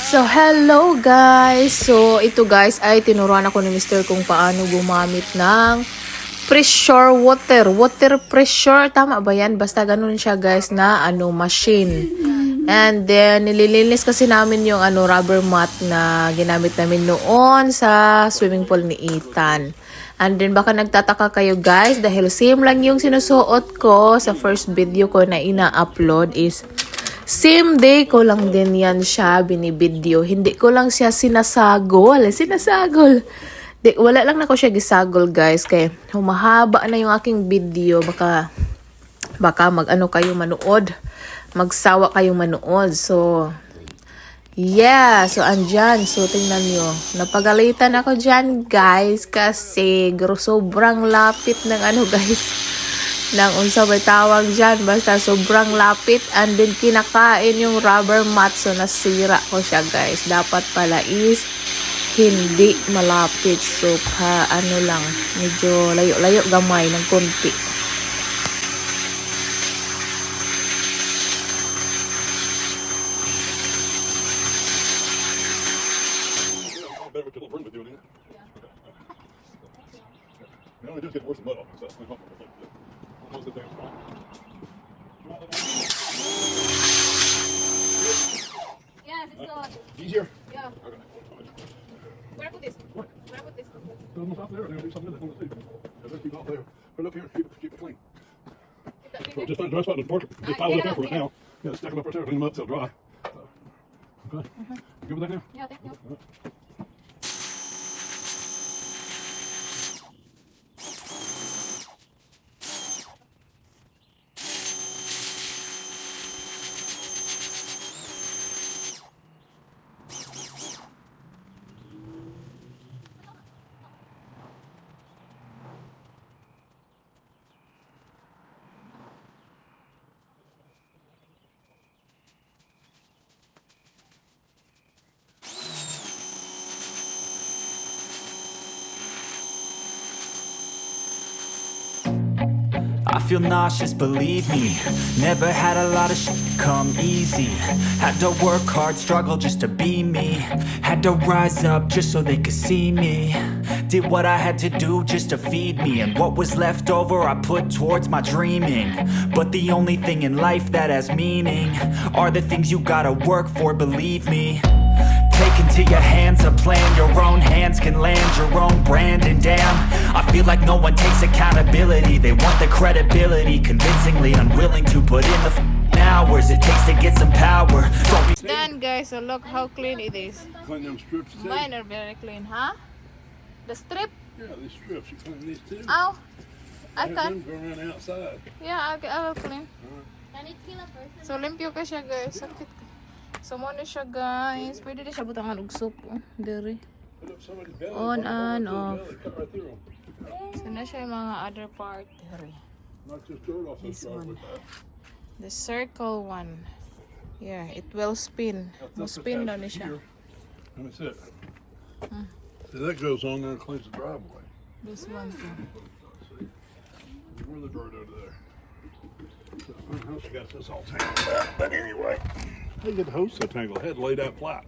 So, hello guys! So, ito guys ay tinuruan ako ni Mr. kung paano gumamit ng pressure water. Water pressure. Tama ba yan? Basta ganun siya guys na machine. And then, nililinis kasi namin yung rubber mat na ginamit namin noon sa swimming pool ni Ethan. And then, baka nagtataka kayo guys dahil same lang yung sinusuot ko sa first video ko na ina-upload is same day ko lang din yan siya binibideo. Hindi ko lang siya sinasagol. Sinasagol. Wala lang na ko siya gisagol guys. Kaya humahaba na yung aking video. Baka kayo manood. Magsawa kayong manood. So, yeah. So, andyan. So, tingnan nyo. Napagalitan ako dyan guys. Kasi sobrang lapit ng guys. Nang unsa ba tawag dyan, basta sobrang lapit and then kinakain yung rubber mat, so nasira ko siya guys. Dapat pala is hindi malapit, so lang, medyo layo-layo gamay ng konti. Yes, it's good. Easier? Yeah. Okay. Where I put this? Where I put this? Put them up there. They're gonna do something with it. Let's keep it up there. Put it up here and keep it clean. Keep that So bigger? just about the park. Just pile it up there for right yeah. now. Yeah, stack them up right there. Clean them up till dry. So, okay. You good with that now? Yeah, thank you. I feel nauseous, believe me. Never had a lot of shit come easy. Had to work hard, struggle just to be me. Had to rise up just so they could see me. Did what I had to do just to feed me. And what was left over I put towards my dreaming. But the only thing in life that has meaning are the things you gotta work for, believe me. Take into your hands a plan. Your own hands can land your own brand. And damn, I feel like no one takes accountability. They want the credibility, convincingly unwilling to put in the hours it takes to get some power. Don't be Done guys, so look how clean it is. Clean them strips too. Mine are very clean, huh? The strip? Yeah, these strips. You clean these too. Ow! I Let can. them go around the outside. Yeah, I will clean. Can it kill a person? So, limpyo ka siya guys. Sakit ka. So, muna siya guys. Pwede din siya butangan og soup. Dere. Put up somebody's belly. On Put it and right through the off. belly. Cut right through them. So, na siya yung mga other part. Dere. Knock this dirt off This this road one. with that. The circle one. Yeah, it will spin. Will spin daw ni siya. And that's it. So that goes on there and cleans the driveway. This one too. See? Where the dirt over there. So, I don't know if she got this all tangled up, but anyway. How you get the hose so tangled? I had to lay that flat.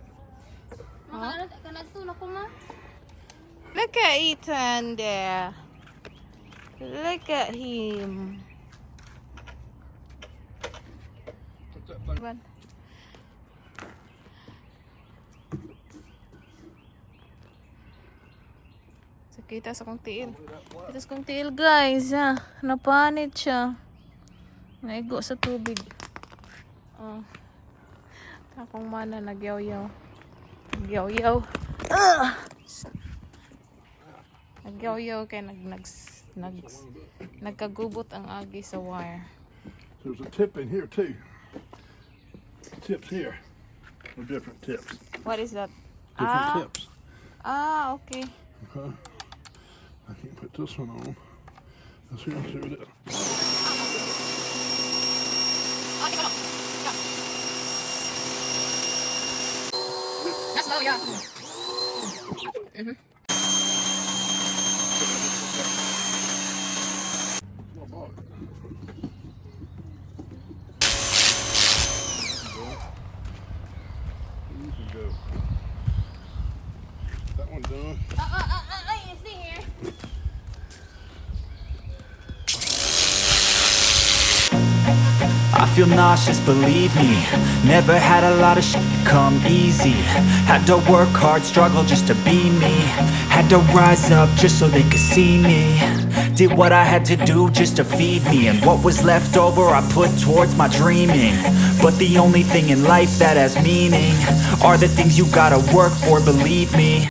Look at Ethan there. Look at him. Put that thing. One. So, kita sa kong tiil. Kita sa kong tiil guys. Napanit siya. Naigo sa tubig. Oh. Akong mana nagyaw-yaw. Nagyaw-yaw. Nagyaw-yaw kaya nagkagubot ang agi sa wire. There's a tip in here too. Tips here. They're different tips. What is that? Different tips. Okay. Okay. I can put this one on. Let's see what it is. That's low, yeah. can go. That one done. You see here? I feel nauseous, believe me. Never had a lot of come easy. Had to work hard, struggle just to be me. Had to rise up just so they could see me. Did what I had to do just to feed me. And what was left over I put towards my dreaming. But the only thing in life that has meaning are the things you gotta work for, believe me.